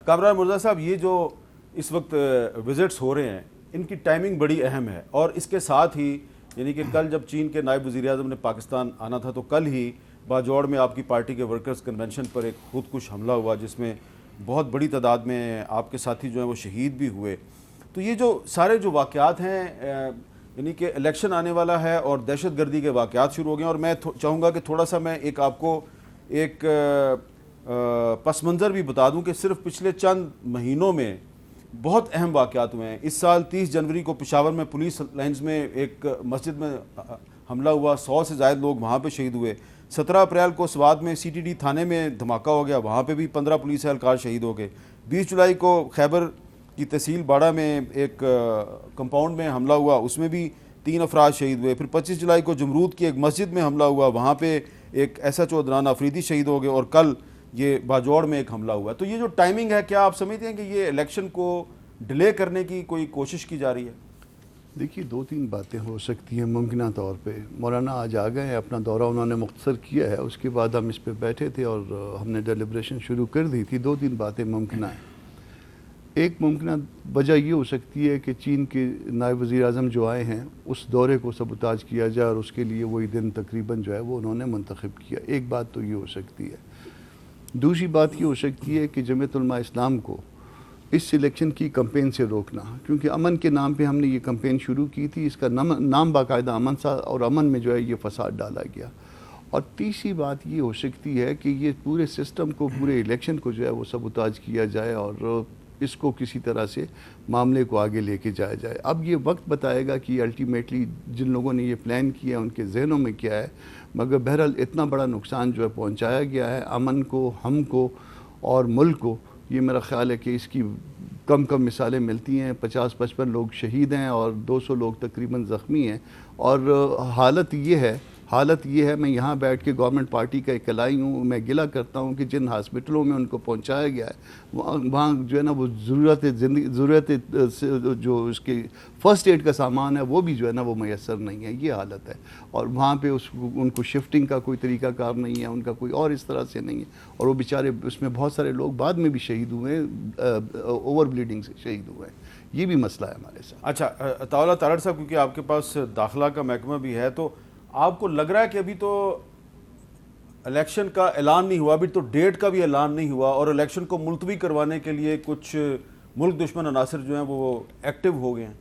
کامران مرزا صاحب، یہ جو اس وقت وزٹس ہو رہے ہیں ان کی ٹائمنگ بڑی اہم ہے، اور اس کے ساتھ ہی یعنی کہ کل جب چین کے نائب وزیر اعظم نے پاکستان آنا تھا تو کل ہی باجوڑ میں آپ کی پارٹی کے ورکرز کنونشن پر ایک خودکش حملہ ہوا جس میں بہت بڑی تعداد میں آپ کے ساتھی جو ہیں وہ شہید بھی ہوئے. تو یہ جو سارے جو واقعات ہیں یعنی کہ الیکشن آنے والا ہے اور دہشت گردی کے واقعات شروع ہو گئے ہیں، اور میں چاہوں گا کہ تھوڑا سا میں ایک آپ کو ایک پس منظر بھی بتا دوں کہ صرف پچھلے چند مہینوں میں بہت اہم واقعات ہوئے ہیں. اس سال 30 جنوری کو پشاور میں پولیس لائنز میں ایک مسجد میں حملہ ہوا، 100 سے زائد لوگ وہاں پہ شہید ہوئے. 17 اپریل کو سوات میں سی ٹی ڈی تھانے میں دھماکہ ہو گیا، وہاں پہ بھی 15 پولیس اہلکار شہید ہو گئے. 20 جولائی کو خیبر کی تحصیل باڑہ میں ایک کمپاؤنڈ میں حملہ ہوا، اس میں بھی 3 افراد شہید ہوئے. پھر 25 جولائی کو جمرود کی ایک مسجد میں حملہ ہوا، وہاں پہ ایک S H O Adnan Afridi شہید ہو گئے، اور کل یہ باجوڑ میں ایک حملہ ہوا. تو یہ جو ٹائمنگ ہے، کیا آپ سمجھتے ہیں کہ یہ الیکشن کو ڈیلے کرنے کی کوئی کوشش کی جا رہی ہے؟ دیکھیے 2-3 باتیں ہو سکتی ہیں ممکنہ طور پہ. مولانا آج آ گئے ہیں، اپنا دورہ انہوں نے مختصر کیا ہے، اس کے بعد ہم اس پہ بیٹھے تھے اور ہم نے ڈیلیبریشن شروع کر دی تھی. 2-3 باتیں ممکنہ ہیں. ایک ممکنہ وجہ یہ ہو سکتی ہے کہ چین کے نائب وزیر اعظم جو آئے ہیں اس دورے کو سبوتاج کیا جائے اور اس کے لیے وہی دن تقریباً جو ہے وہ انہوں نے منتخب کیا. ایک بات تو یہ ہو سکتی ہے. دوسری بات یہ ہو سکتی ہے کہ جمعیت علماء اسلام کو اس الیکشن کی کمپین سے روکنا، کیونکہ امن کے نام پہ ہم نے یہ کمپین شروع کی تھی. اس کا نام باقاعدہ امن تھا اور امن میں جو ہے یہ فساد ڈالا گیا. اور تیسری بات یہ ہو سکتی ہے کہ یہ پورے سسٹم کو، پورے الیکشن کو جو ہے وہ سبوتاج کیا جائے اور اس کو کسی طرح سے معاملے کو آگے لے کے جایا جائے. اب یہ وقت بتائے گا کہ الٹیمیٹلی جن لوگوں نے یہ پلان کیا ہے ان کے ذہنوں میں کیا ہے، مگر بہرحال اتنا بڑا نقصان جو ہے پہنچایا گیا ہے امن کو، ہم کو اور ملک کو. یہ میرا خیال ہے کہ اس کی کم مثالیں ملتی ہیں. 50-55 لوگ شہید ہیں اور 200 لوگ تقریباً زخمی ہیں. اور حالت یہ ہے میں یہاں بیٹھ کے گورنمنٹ پارٹی کا ایک الائی ہوں، میں گلہ کرتا ہوں کہ جن ہاسپٹلوں میں ان کو پہنچایا گیا ہے وہاں جو ہے نا وہ ضرورت جو اس کے فرسٹ ایڈ کا سامان ہے وہ بھی جو ہے نا وہ میسر نہیں ہے. یہ حالت ہے. اور وہاں پہ ان کو شفٹنگ کا کوئی طریقہ کار نہیں ہے، ان کا کوئی اور اس طرح سے نہیں ہے. اور وہ بیچارے اس میں بہت سارے لوگ بعد میں بھی شہید ہوئے ہیں، اوور بلیڈنگ سے شہید ہوئے ہیں. یہ بھی مسئلہ ہے ہمارے ساتھ. اچھا طاولہ تارڑ صاحب، کیونکہ آپ کے پاس داخلہ کا محکمہ بھی ہے، تو آپ کو لگ رہا ہے کہ ابھی تو الیکشن کا اعلان نہیں ہوا، ابھی تو ڈیٹ کا بھی اعلان نہیں ہوا، اور الیکشن کو ملتوی کروانے کے لیے کچھ ملک دشمن عناصر جو ہیں وہ ایکٹیو ہو گئے ہیں؟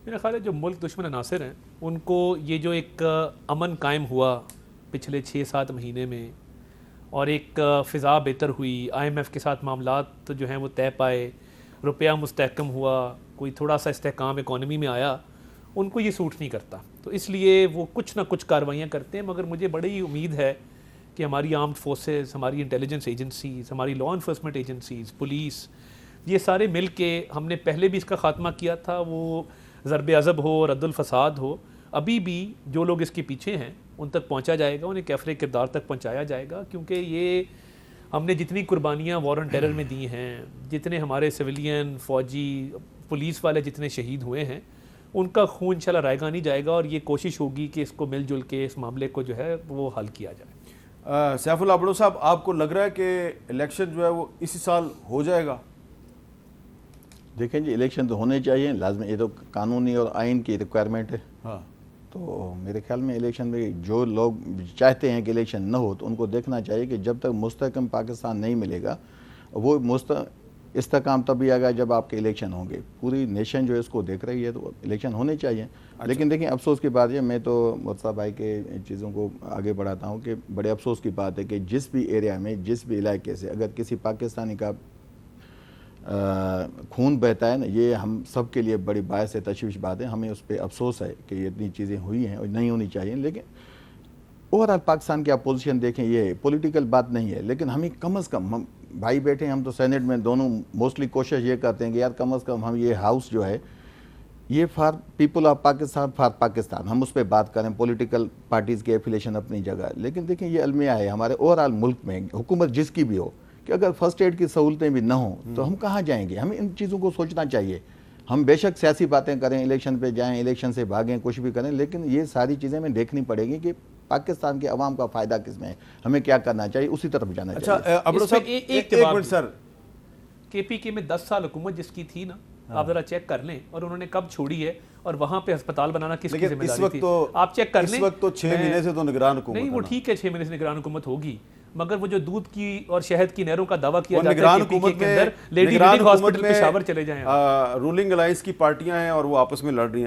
میرا خیال ہے جو ملک دشمن عناصر ہیں ان کو یہ جو ایک امن قائم ہوا پچھلے 6-7 مہینے میں، اور ایک فضا بہتر ہوئی، IMF کے ساتھ معاملات جو ہیں وہ طے پائے، روپیہ مستحکم ہوا، کوئی تھوڑا سا استحکام اکانومی میں آیا، ان کو یہ سوٹ نہیں کرتا. تو اس لیے وہ کچھ نہ کچھ کاروائیاں کرتے ہیں. مگر مجھے بڑی امید ہے کہ ہماری آرمڈ فورسز، ہماری انٹیلیجنس ایجنسیز، ہماری لا انفورسمنٹ ایجنسیز، پولیس، یہ سارے مل کے، ہم نے پہلے بھی اس کا خاتمہ کیا تھا، وہ ضرب عضب ہو، رد الفساد ہو، ابھی بھی جو لوگ اس کے پیچھے ہیں ان تک پہنچا جائے گا، انہیں کیفر کردار تک پہنچایا جائے گا. کیونکہ یہ ہم نے جتنی قربانیاں وار آن ٹیرر میں دی ہیں، جتنے ہمارے سویلین، فوجی، پولیس والے جتنے شہید ہوئے ہیں، ان کا خون انشاءاللہ رائے گا نہیں جائے گا. اور یہ کوشش ہوگی کہ اس کو مل جل کے اس معاملے کو جو ہے وہ حل کیا جائے. سیف اللہ بڑو صاحب، آپ کو لگ رہا ہے کہ الیکشن جو ہے وہ اسی سال ہو جائے گا؟ دیکھیں جی، الیکشن تو ہونے چاہیے لازم، یہ تو قانونی اور آئین کی ریکوائرمنٹ ہے. ہاں، تو میرے خیال میں الیکشن میں جو لوگ چاہتے ہیں کہ الیکشن نہ ہو تو ان کو دیکھنا چاہیے کہ جب تک مستحکم پاکستان نہیں ملے گا، وہ استحکام تب ہی آگا جب آپ کے الیکشن ہوں گے. پوری نیشن جو ہے اس کو دیکھ رہی ہے، تو الیکشن ہونے چاہیے. لیکن دیکھیں افسوس کی بات ہے، میں تو مرزا بھائی کے چیزوں کو آگے بڑھاتا ہوں کہ بڑے افسوس کی بات ہے کہ جس بھی ایریا میں، جس بھی علاقے سے اگر کسی پاکستانی کا خون بہتا ہے نا، یہ ہم سب کے لیے بڑی باعث تشویش بات ہے. ہمیں اس پہ افسوس ہے کہ یہ اتنی چیزیں ہوئی ہیں اور نہیں ہونی چاہیے. لیکن اوورآل پاکستان کی اپوزیشن دیکھیں، یہ پولیٹیکل بات نہیں ہے، لیکن ہمیں کم از کم، ہم بھائی بیٹھے ہیں، ہم تو سینٹ میں دونوں موسٹلی کوشش یہ کرتے ہیں کہ یار کم از کم ہم یہ ہاؤس جو ہے یہ for people of Pakistan, for Pakistan, ہم اس پہ بات کریں. پولیٹیکل پارٹیز کی ایفیلیشن اپنی جگہ، لیکن دیکھیں یہ المیہ ہے ہمارے اوورآل ملک میں، حکومت جس کی بھی ہو، کہ اگر فرسٹ ایڈ کی سہولتیں بھی نہ ہوں تو ہم کہاں جائیں گے. ہمیں ان چیزوں کو سوچنا چاہیے. ہم بے شک سیاسی باتیں کریں، الیکشن پہ جائیں، الیکشن سے بھاگیں، کچھ بھی کریں، لیکن یہ ساری چیزیں ہمیں دیکھنی پڑے گی کہ پاکستان کے عوام کا فائدہ کس میں ہے، ہمیں کیا کرنا چاہیے، اسی طرف جانا چاہیے. اچھا عبداللہ صاحب، ایک منٹ سر، کے پی کے میں 10 سال حکومت جس کی تھی نا، آپ ذرا چیک کر لیں، اور انہوں نے کب چھوڑی ہے اور وہاں پہ ہسپتال بنانا کس کی لیکن ذمہ اس داری وقت تھی، تو آپ چیک کر لیں. اس وقت تو 6 مہینے سے تو نگران حکومت نہیں، وہ ہے نا. ٹھیک ہے 6 مہینے سے نگران حکومت ہوگی، مگر وہ جو دودھ کی اور شہد کی نہروں کا دعویٰ کیا وہ جاتا نگران ہے کہ حکومت کے میں اندر لیڈی ریڈنگ ہاسپٹل پشاور چلے جائیں. رولنگ الائنس کی پارٹیاں ہیں اور وہ آپس میں لڑ رہی ہیں.